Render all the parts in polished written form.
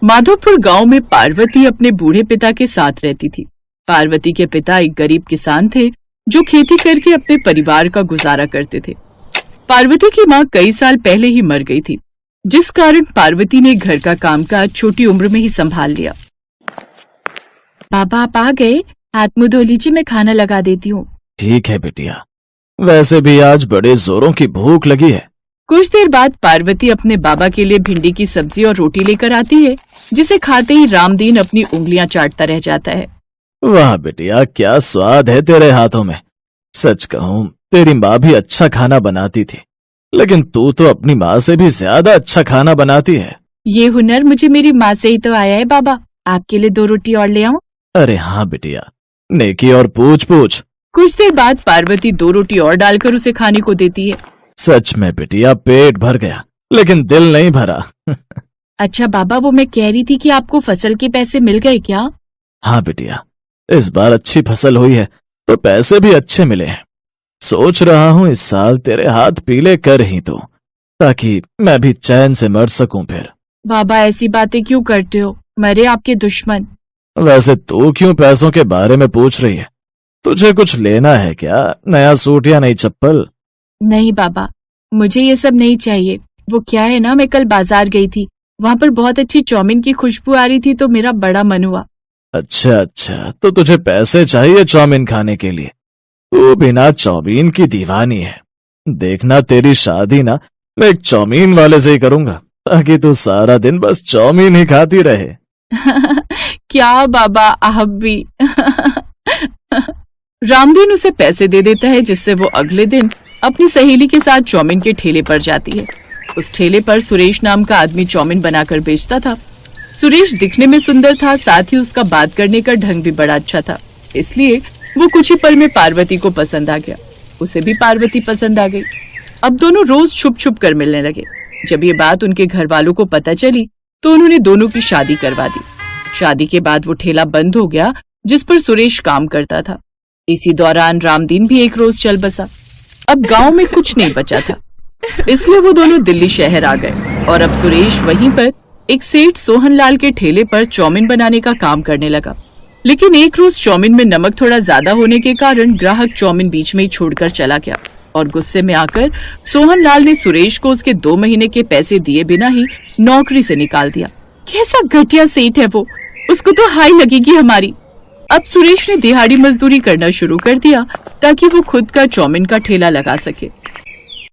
माधोपुर गांव में पार्वती अपने बूढ़े पिता के साथ रहती थी। पार्वती के पिता एक गरीब किसान थे जो खेती करके अपने परिवार का गुजारा करते थे। पार्वती की माँ कई साल पहले ही मर गई थी, जिस कारण पार्वती ने घर का कामकाज छोटी उम्र में ही संभाल लिया। पापा आप आ गए, हाथ मुंह धो लीजिए, मैं खाना लगा देती हूँ। ठीक है बिटिया, वैसे भी आज बड़े जोरों की भूख लगी है। कुछ देर बाद पार्वती अपने बाबा के लिए भिंडी की सब्जी और रोटी लेकर आती है, जिसे खाते ही रामदीन अपनी उंगलियां चाटता रह जाता है। वाह बिटिया, क्या स्वाद है तेरे हाथों में। सच कहूँ तेरी माँ भी अच्छा खाना बनाती थी, लेकिन तू तो अपनी माँ से भी ज्यादा अच्छा खाना बनाती है। ये हुनर मुझे मेरी माँ से ही तो आया है बाबा। आपके लिए 2 रोटी और ले आऊं? अरे हाँ बिटिया, नेकी और पूछ पूछ। कुछ देर बाद पार्वती 2 रोटी और डालकर उसे खाने को देती है। सच में बिटिया, पेट भर गया लेकिन दिल नहीं भरा। अच्छा बाबा, वो मैं कह रही थी कि आपको फसल के पैसे मिल गए क्या? हाँ बिटिया, इस बार अच्छी फसल हुई है तो पैसे भी अच्छे मिले हैं। सोच रहा हूँ इस साल तेरे हाथ पीले कर ही दूं, ताकि मैं भी चैन से मर सकूं फिर। बाबा ऐसी बातें क्यों करते हो, मरे आपके दुश्मन। वैसे तू क्यों पैसों के बारे में पूछ रही है? तुझे कुछ लेना है क्या, नया सूट या नई चप्पल? नहीं बाबा, मुझे ये सब नहीं चाहिए। वो क्या है ना, मैं कल बाजार गई थी, वहाँ पर बहुत अच्छी चाउमीन की खुशबू आ रही थी तो मेरा बड़ा मन हुआ। अच्छा अच्छा, तो तुझे पैसे चाहिए चाउमीन खाने के लिए? तू बिना चाउमीन की दीवानी है। देखना तेरी शादी ना मैं एक चाउमीन वाले से ही करूंगा, ताकि तू सारा दिन बस चाउमीन ही खाती रहे। क्या बाबा आप भी। रामदीन उसे पैसे दे देता है, जिससे वो अगले दिन अपनी सहेली के साथ चाउमीन के ठेले पर जाती है। उस ठेले पर सुरेश नाम का आदमी चाउमीन बनाकर बेचता था। सुरेश दिखने में सुंदर था, साथ ही उसका बात करने का ढंग भी बड़ा अच्छा था, इसलिए वो कुछ ही पल में पार्वती को पसंद आ गया। उसे भी पार्वती पसंद आ गई। अब दोनों रोज छुप छुप कर मिलने लगे। जब ये बात उनके घर वालों को पता चली तो उन्होंने दोनों की शादी करवा दी। शादी के बाद वो ठेला बंद हो गया जिस पर सुरेश काम करता था। इसी दौरान रामदीन भी एक रोज चल बसा। अब गांव में कुछ नहीं बचा था, इसलिए वो दोनों दिल्ली शहर आ गए और अब सुरेश वहीं पर एक सेठ सोहनलाल के ठेले पर चाउमीन बनाने का काम करने लगा। लेकिन एक रोज चाउमीन में नमक थोड़ा ज्यादा होने के कारण ग्राहक चाउमीन बीच में ही छोड़कर चला गया और गुस्से में आकर सोहनलाल ने सुरेश को उसके 2 महीने के पैसे दिए बिना ही नौकरी से निकाल दिया। कैसा घटिया सेठ है वो, उसको तो हाई लगेगी हमारी। अब सुरेश ने दिहाड़ी मजदूरी करना शुरू कर दिया ताकि वो खुद का चाउमीन का ठेला लगा सके।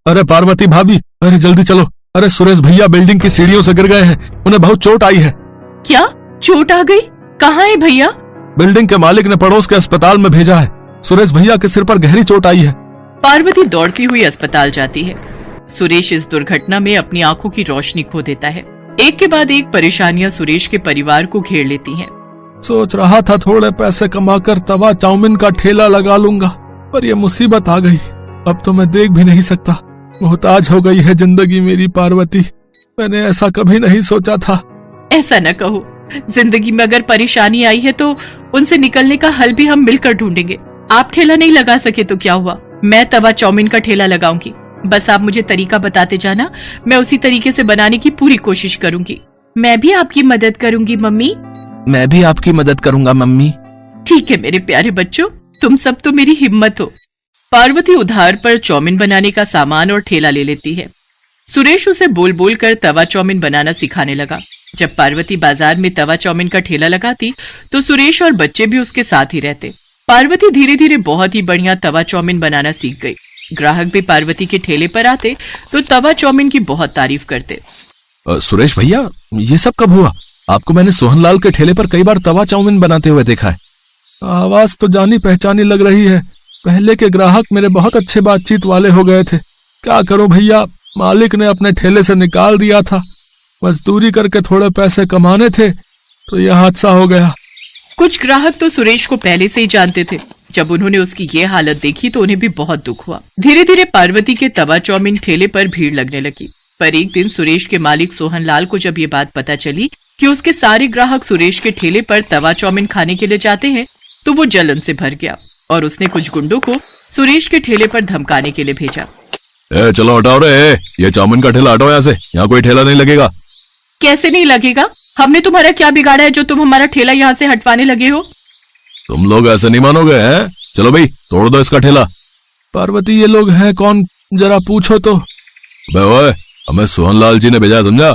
अरे पार्वती भाभी, अरे जल्दी चलो। अरे सुरेश भैया बिल्डिंग की सीढ़ियों से गिर गए हैं, उन्हें बहुत चोट आई है। क्या चोट आ गई? कहाँ है भैया? बिल्डिंग के मालिक ने पड़ोस के अस्पताल में भेजा है। सुरेश भैया के सिर पर गहरी चोट आई है। पार्वती दौड़ती हुई अस्पताल जाती है। सुरेश इस दुर्घटना में अपनी आंखों की रोशनी खो देता है। एक के बाद एक परेशानियां सुरेश के परिवार को घेर लेती हैं। सोच रहा था थोड़े पैसे कमाकर तवा चाउमीन का ठेला लगा लूंगा, पर ये मुसीबत आ गई। अब तो मैं देख भी नहीं सकता। मोहताज हो गई है जिंदगी मेरी पार्वती। मैंने ऐसा कभी नहीं सोचा था। ऐसा न कहो, जिंदगी में अगर परेशानी आई है तो उनसे निकलने का हल भी हम मिलकर ढूंढेंगे। आप ठेला नहीं लगा सके तो क्या हुआ, मैं तवा चाउमीन का ठेला लगाऊंगी। बस आप मुझे तरीका बताते जाना, मैं उसी तरीके से बनाने की पूरी कोशिश करूंगी। मैं भी आपकी मदद करूंगी मम्मी। मैं भी आपकी मदद करूंगा मम्मी। ठीक है मेरे प्यारे बच्चों, तुम सब तो मेरी हिम्मत हो। पार्वती उधार पर चाउमीन बनाने का सामान और ठेला ले लेती है। सुरेश उसे बोल बोल कर तवा चाउमीन बनाना सिखाने लगा। जब पार्वती बाजार में तवा चाउमीन का ठेला लगाती तो सुरेश और बच्चे भी उसके साथ ही रहते। पार्वती धीरे धीरे बहुत ही बढ़िया तवा चाउमीन बनाना सीख गई। ग्राहक भी पार्वती के ठेले पर आते तो तवा चाउमीन की बहुत तारीफ करते। सुरेश भैया, ये सब कब हुआ? आपको मैंने सोहनलाल के ठेले पर कई बार तवा चाउमीन बनाते हुए देखा है। आवाज तो जानी पहचानी लग रही है। पहले के ग्राहक मेरे बहुत अच्छे बातचीत वाले हो गए थे। क्या करूं भैया, मालिक ने अपने ठेले से निकाल दिया था। मजदूरी करके थोड़े पैसे कमाने थे तो यह हादसा हो गया। कुछ ग्राहक तो सुरेश को पहले से ही जानते थे। जब उन्होंने उसकी ये हालत देखी तो उन्हें भी बहुत दुख हुआ। धीरे धीरे पार्वती के तवा चाउमीन ठेले पर भीड़ लगने लगी। पर एक दिन सुरेश के मालिक सोहनलाल को जब ये बात पता चली कि उसके सारे ग्राहक सुरेश के ठेले पर तवा चाउमीन खाने के लिए जाते हैं तो वो जलन से भर गया और उसने कुछ गुंडों को सुरेश के ठेले पर धमकाने के लिए भेजा। चलो हटाओ रे, ये चाउमीन का ठेला हटाओ यहाँ से, यहाँ कोई ठेला नहीं लगेगा। कैसे नहीं लगेगा? हमने तुम्हारा क्या बिगाड़ा है जो तुम हमारा ठेला यहाँ से हटवाने लगे हो? तुम लोग ऐसे नहीं मानोगे हैं? चलो भाई तोड़ दो इसका ठेला। पार्वती ये लोग हैं कौन, जरा पूछो तो। बे ओए, हमें सोहनलाल जी ने भेजा है, समझा?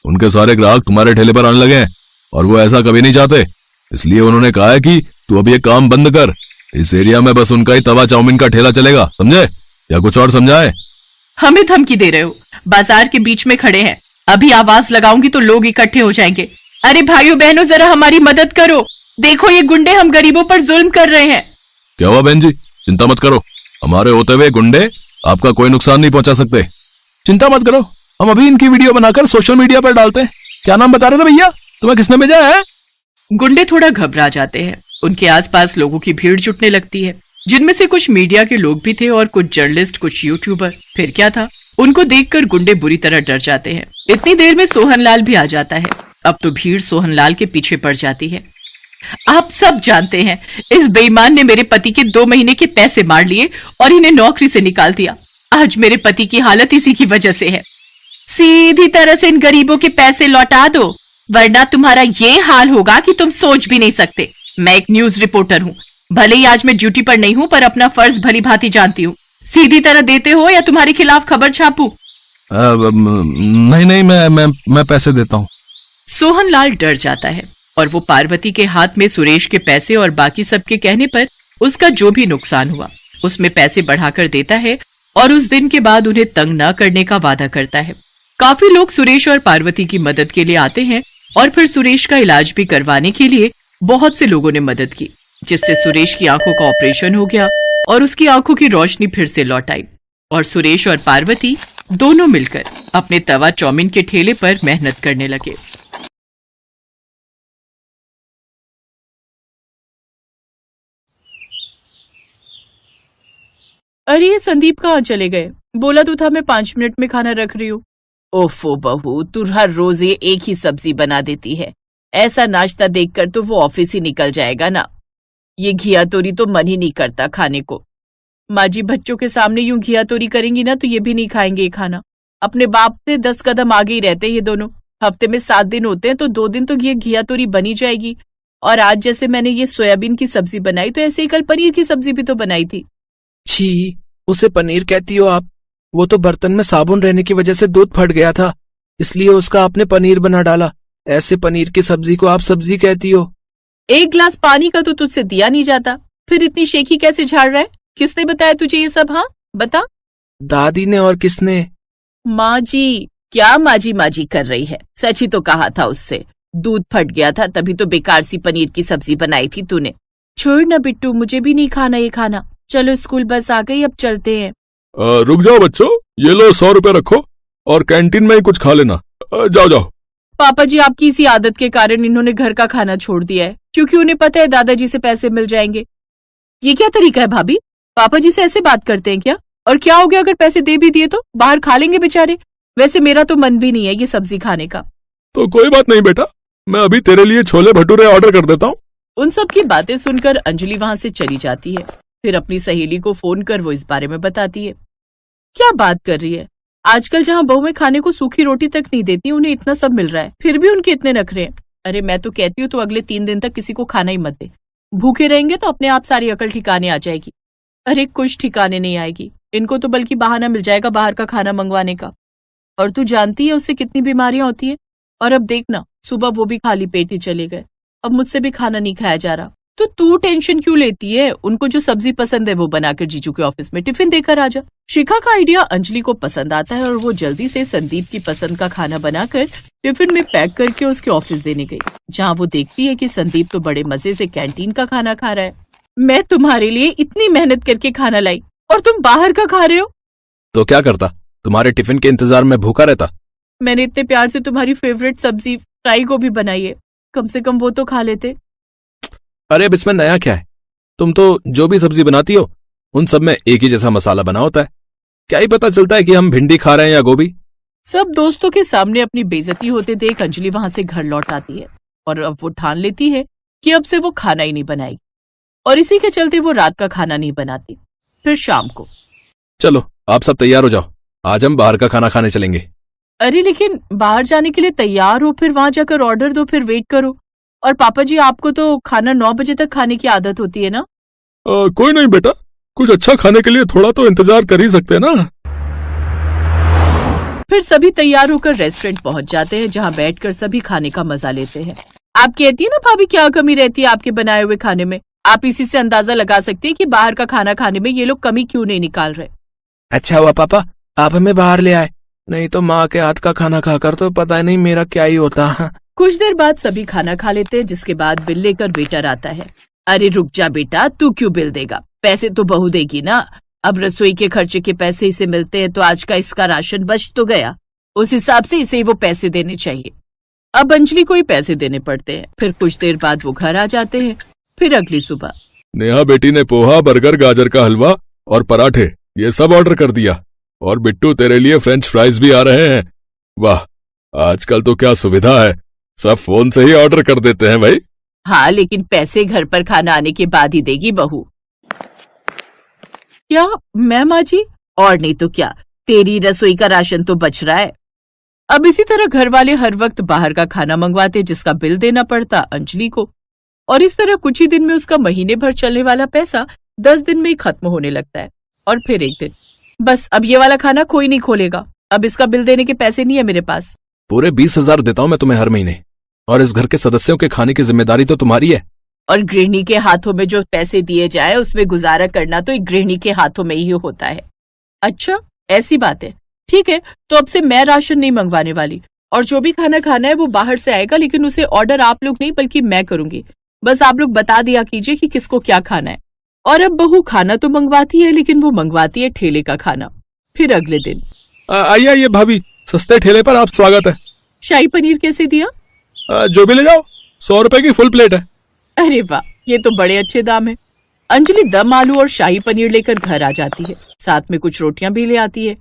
उनके सारे ग्राहक तुम्हारे ठेले पर आने लगे हैं और वो ऐसा कभी नहीं चाहते, इसलिए उन्होंने कहा है कि तू अब ये काम बंद कर। इस एरिया में बस उनका ही तवा चाउमीन का ठेला चलेगा, समझे? या कुछ और समझाए? हमें धमकी दे रहे हो? बाजार के बीच में खड़े हैं, अभी आवाज लगाऊंगी तो लोग इकट्ठे हो जाएंगे। अरे भाइयों बहनों, जरा हमारी मदद करो, देखो ये गुंडे हम गरीबों पर जुल्म कर रहे हैं। क्या हुआ बहन जी, चिंता मत करो, हमारे होते हुए गुंडे आपका कोई नुकसान नहीं पहुंचा सकते। चिंता मत करो, हम अभी इनकी वीडियो बनाकर सोशल मीडिया पर डालते हैं। क्या नाम बता रहे थे भैया, तुम्हें किसने भेजा है? गुंडे थोड़ा घबरा जाते हैं, उनके आसपास लोगों की भीड़ जुटने लगती है, जिनमें से कुछ मीडिया के लोग भी थे और कुछ जर्नलिस्ट, कुछ यूट्यूबर। फिर क्या था, उनको देखकर गुंडे बुरी तरह डर जाते हैं। इतनी देर में सोहनलाल भी आ जाता है। अब तो भीड़ सोहनलाल के पीछे पड़ जाती है। आप सब जानते हैं, इस बेईमान ने मेरे पति के 2 महीने के पैसे मार लिए और इन्हें नौकरी से निकाल दिया। आज मेरे पति की हालत इसी की वजह से है। सीधी तरह से इन गरीबों के पैसे लौटा दो, वरना तुम्हारा ये हाल होगा कि तुम सोच भी नहीं सकते। मैं एक न्यूज रिपोर्टर हूँ, भले ही आज मैं ड्यूटी पर नहीं हूँ, पर अपना फर्ज भली भांति जानती हूँ। सीधी तरह देते हो या तुम्हारे खिलाफ खबर छापूं? नहीं, मैं पैसे देता हूँ। सोहनलाल डर जाता है और वो पार्वती के हाथ में सुरेश के पैसे और बाकी सबके कहने पर उसका जो भी नुकसान हुआ उसमें पैसे बढ़ाकर देता है और उस दिन के बाद उन्हें तंग न करने का वादा करता है। काफी लोग सुरेश और पार्वती की मदद के लिए आते हैं और फिर सुरेश का इलाज भी करवाने के लिए बहुत से लोगों ने मदद की, जिससे सुरेश की आंखों का ऑपरेशन हो गया और उसकी आंखों की रोशनी फिर से लौट आई और सुरेश और पार्वती दोनों मिलकर अपने तवा चाउमीन के ठेले पर मेहनत करने लगे। अरे ये संदीप कहाँ चले गए? बोला तो था मैं 5 मिनट में खाना रख रही हूँ। ओफो बहू, तू हर रोज ये एक ही सब्जी बना देती है, ऐसा नाश्ता देखकर तो वो ऑफिस ही निकल जाएगा ना। ये घिया तोरी तो मन ही नहीं करता खाने को। माँ जी, बच्चों के सामने यूं घिया तोरी करेंगी ना तो ये भी नहीं खाएंगे ये खाना। अपने बाप से 10 कदम आगे ही रहते ये दोनों। हफ्ते में 7 दिन होते हैं तो 2 दिन तो ये घिया तोरी बनी जाएगी। और आज जैसे मैंने ये सोयाबीन की सब्जी बनाई तो ऐसे ही कल पनीर की सब्जी भी तो बनाई थी। छी, उसे पनीर कहती हो आप? वो तो बर्तन में साबुन रहने की वजह से दूध फट गया था, इसलिए उसका आपने पनीर बना डाला। ऐसे पनीर की सब्जी को आप सब्जी कहती हो? 1 गिलास पानी का तो तुझसे दिया नहीं जाता, फिर इतनी शेखी कैसे झाड़ रहा है? किसने बताया तुझे ये सब? हाँ बता। दादी ने। और किसने? माँ जी। क्या माजी कर रही है? सच ही तो कहा था उससे, दूध फट गया था तभी तो बेकार सी पनीर की सब्जी बनाई थी तूने। छोड़ ना बिट्टू, मुझे भी नहीं खाना ये खाना। चलो स्कूल बस आ गई, अब चलते हैं। रुक जाओ बच्चों, ये लो 100 रुपए रखो और कैंटीन में ही कुछ खा लेना। जाओ जाओ। पापा जी, आपकी इसी आदत के कारण इन्होंने घर का खाना छोड़ दिया है, क्योंकि उन्हें पता है दादाजी से पैसे मिल जाएंगे। ये क्या तरीका है भाभी? पापा जी से ऐसे बात करते हैं क्या? और क्या हो गया अगर पैसे दे भी दिए तो? बाहर खा लेंगे बेचारे। वैसे मेरा तो मन भी नहीं है ये सब्जी खाने का। तो कोई बात नहीं बेटा, मैं अभी तेरे लिए छोले भटूरे ऑर्डर कर देता हूँ। उन सब की बातें सुनकर अंजलि वहां से चली जाती है। फिर अपनी सहेली को फोन कर वो इस बारे में बताती है। क्या बात कर रही है? आजकल जहाँ बहुएं खाने को सूखी रोटी तक नहीं देती, उन्हें इतना सब मिल रहा है, फिर भी उनके इतने नखरे हैं। अरे मैं तो कहती हूँ तो अगले 3 दिन तक किसी को खाना ही मत दे। भूखे रहेंगे तो अपने आप सारी अकल ठिकाने आ जाएगी। अरे कुछ ठिकाने नहीं आएगी इनको तो, बल्कि बहाना मिल जाएगा बाहर का खाना मंगवाने का। और तू जानती है उससे कितनी बीमारियां होती है। और अब देखना, सुबह वो भी खाली पेट ही चले गए। अब मुझसे भी खाना नहीं खाया जा रहा। तो तू टेंशन क्यों लेती है? उनको जो सब्जी पसंद है वो बनाकर जीजू के ऑफिस में टिफिन देकर आ जा। शिखा का आइडिया अंजलि को पसंद आता है और वो जल्दी से संदीप की पसंद का खाना बनाकर टिफिन में पैक करके उसके ऑफिस देने गई, जहाँ वो देखती है कि संदीप तो बड़े मजे से कैंटीन का खाना खा रहा है। मैं तुम्हारे लिए इतनी मेहनत करके खाना लाई और तुम बाहर का खा रहे हो। तो क्या करता, तुम्हारे टिफिन के इंतजार में भूखा रहता? मैंने इतने प्यार से तुम्हारी फेवरेट सब्जी फ्राई गोभी बनाई है, कम से कम वो तो खा लेते। अरे अब इसमें नया क्या है? तुम तो जो भी सब्जी बनाती हो उन सब में एक ही जैसा मसाला बना होता है। क्या ही पता चलता है कि हम भिंडी खा रहे हैं या गोभी। सब दोस्तों के सामने अपनी बेइज्जती होते देख अंजलि वहां से घर लौट आती है और अब वो ठान लेती है कि अब से वो खाना ही नहीं बनाएगी और इसी के चलते वो रात का खाना नहीं बनाती। फिर शाम को, चलो आप सब तैयार हो जाओ, आज हम बाहर का खाना खाने चलेंगे। अरे लेकिन बाहर जाने के लिए तैयार हो, फिर वहां जाकर ऑर्डर दो, फिर वेट करो। और पापा जी, आपको तो खाना 9 बजे तक खाने की आदत होती है ना? कोई नहीं बेटा, कुछ अच्छा खाने के लिए थोड़ा तो इंतजार कर ही सकते हैं ना। फिर सभी तैयार होकर रेस्टोरेंट पहुंच जाते हैं, जहां बैठकर सभी खाने का मजा लेते हैं। आप कहती है ना भाभी, क्या कमी रहती है आपके बनाए हुए खाने में? आप इसी से अंदाजा लगा सकती है कि बाहर का खाना खाने में ये लोग कमी क्यों नहीं निकाल रहे। अच्छा हुआ पापा आप हमें बाहर ले आए, नहीं तो माँ के हाथ का खाना खाकर तो पता नहीं मेरा क्या ही होता। कुछ देर बाद सभी खाना खा लेते हैं, जिसके बाद बिल लेकर वेटर आता है। अरे रुक जा बेटा, तू क्यों बिल देगा? पैसे तो बहू देगी ना। अब रसोई के खर्चे के पैसे इसे मिलते हैं, तो आज का इसका राशन बच तो गया, उस हिसाब से इसे वो पैसे देने चाहिए। अब अंजलि को ही पैसे देने पड़ते हैं। फिर कुछ देर बाद वो घर आ जाते हैं। फिर अगली सुबह नेहा बेटी ने पोहा, बर्गर, गाजर का हलवा और पराठे ये सब ऑर्डर कर दिया। और बिट्टू तेरे लिए फ्रेंच फ्राइज भी आ रहे हैं। वाह, आजकल तो क्या सुविधा है, सब फोन से ही ऑर्डर कर देते हैं भाई। हाँ, लेकिन पैसे घर पर खाना आने के बाद ही देगी बहू। क्या मैं माँ जी? और नहीं तो क्या, तेरी रसोई का राशन तो बच रहा है। अब इसी तरह घर वाले हर वक्त बाहर का खाना मंगवाते, जिसका बिल देना पड़ता अंजलि को। और इस तरह कुछ ही दिन में उसका महीने भर चलने वाला पैसा 10 दिन में ही खत्म होने लगता है। और फिर एक दिन, बस अब ये वाला खाना कोई नहीं खोलेगा, अब इसका बिल देने के पैसे नहीं है मेरे पास। पूरे 20,000 देता हूँ मैं तुम्हें हर महीने, और इस घर के सदस्यों के खाने की जिम्मेदारी तो तुम्हारी है। और गृहिणी के हाथों में जो पैसे दिए जाए उसमें गुजारा करना तो एक गृहिणी के हाथों में ही होता है। अच्छा, ऐसी बात है, ठीक है, तो अब से मैं राशन नहीं मंगवाने वाली, और जो भी खाना खाना है वो बाहर से आएगा, लेकिन उसे ऑर्डर आप लोग नहीं बल्कि मैं करूंगी। बस आप लोग बता दिया कीजिए कि किसको क्या खाना है। और अब बहू खाना तो मंगवाती है, लेकिन वो मंगवाती है ठेले का खाना। फिर अगले दिन, आइए आइए भाभी, सस्ते ठेले पर आप स्वागत है। शाही पनीर कैसे दिया? जो भी ले जाओ, 100 रुपए की फुल प्लेट है। अरे वाह, ये तो बड़े अच्छे दाम है। अंजलि दम आलू और शाही पनीर लेकर घर आ जाती है, साथ में कुछ रोटियां भी ले आती है।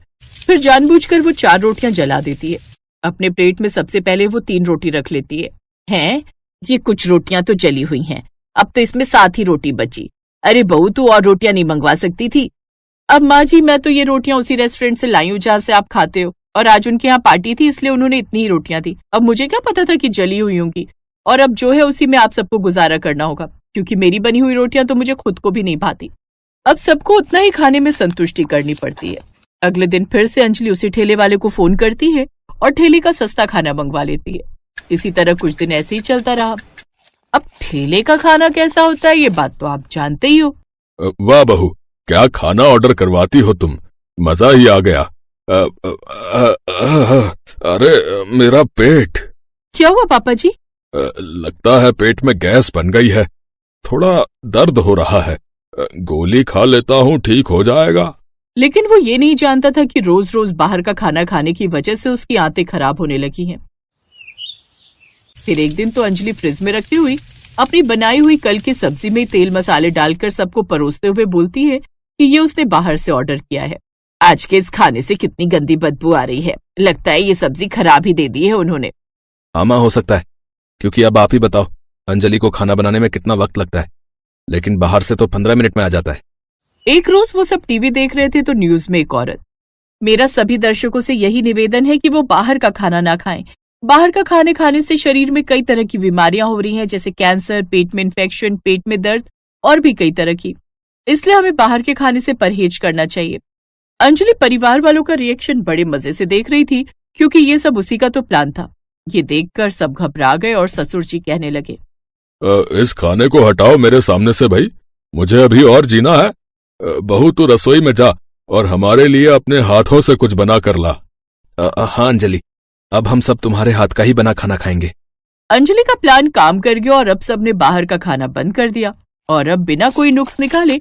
फिर जानबूझकर वो 4 रोटियां जला देती है। अपने प्लेट में सबसे पहले वो 3 रोटी रख लेती है। हैं, ये कुछ रोटियां तो जली हुई हैं, अब तो इसमें 7 ही रोटी बची। अरे बहू, तू और रोटियां नहीं मंगवा सकती थी? अब माँ जी, मैं तो ये रोटियां उसी रेस्टोरेंट से लाई हूँ जहाँ से आप खाते हो, और आज उनके यहाँ पार्टी थी इसलिए उन्होंने इतनी ही रोटियां दी। अब मुझे क्या पता था कि जली हुई होंगी, और अब जो है उसी में आप सबको गुजारा करना होगा, क्योंकि मेरी बनी हुई रोटियां तो मुझे खुद को भी नहीं भाती। अब सबको उतना ही खाने में संतुष्टि करनी पड़ती है। अगले दिन फिर से अंजलि उसी ठेले वाले को फोन करती है और ठेले का सस्ता खाना मंगवा लेती है। इसी तरह कुछ दिन ऐसे ही चलता रहा। अब ठेले का खाना कैसा होता है ये बात तो आप जानते ही हो। वाह बहू, क्या खाना ऑर्डर करवाती हो तुम, मजा ही आ गया। अरे मेरा पेट। क्या हुआ पापा जी? लगता है पेट में गैस बन गई है, थोड़ा दर्द हो रहा है, गोली खा लेता हूँ, ठीक हो जाएगा। लेकिन वो ये नहीं जानता था कि रोज रोज बाहर का खाना खाने की वजह से उसकी आंतें खराब होने लगी हैं। फिर एक दिन तो अंजलि फ्रिज में रखी हुई अपनी बनाई हुई कल की सब्जी में तेल मसाले डालकर सबको परोसते हुए बोलती है कि ये उसने बाहर से ऑर्डर किया है। आज के इस खाने से कितनी गंदी बदबू आ रही है, लगता है ये सब्जी खराब ही दे दी है उन्होंने। हाँ माँ, हो सकता है, क्योंकि अब आप ही बताओ अंजलि को खाना बनाने में कितना वक्त लगता है, लेकिन बाहर से तो 15 मिनट में आ जाता है। एक रोज वो सब टीवी देख रहे थे तो न्यूज में एक औरत, मेरा सभी दर्शकों से यही निवेदन है कि वो बाहर का खाना ना खाएं। बाहर का खाने खाने से शरीर में कई तरह की बीमारियां हो रही हैं, जैसे कैंसर, पेट में इन्फेक्शन, पेट में दर्द और भी कई तरह की। इसलिए हमें बाहर के खाने से परहेज करना चाहिए। अंजलि परिवार वालों का रिएक्शन बड़े मजे से देख रही थी, क्योंकि ये सब उसी का तो प्लान था। ये देखकर सब घबरा गए और ससुर जी कहने लगे, इस खाने को हटाओ मेरे सामने से भाई, मुझे अभी और जीना है। बहू तू रसोई में जा और हमारे लिए अपने हाथों से कुछ बना कर ला। हाँ अंजलि, अब हम सब तुम्हारे हाथ का ही बना खाना खाएंगे। अंजलि का प्लान काम कर गया और अब सबने बाहर का खाना बंद कर दिया और अब बिना कोई नुक्स निकाले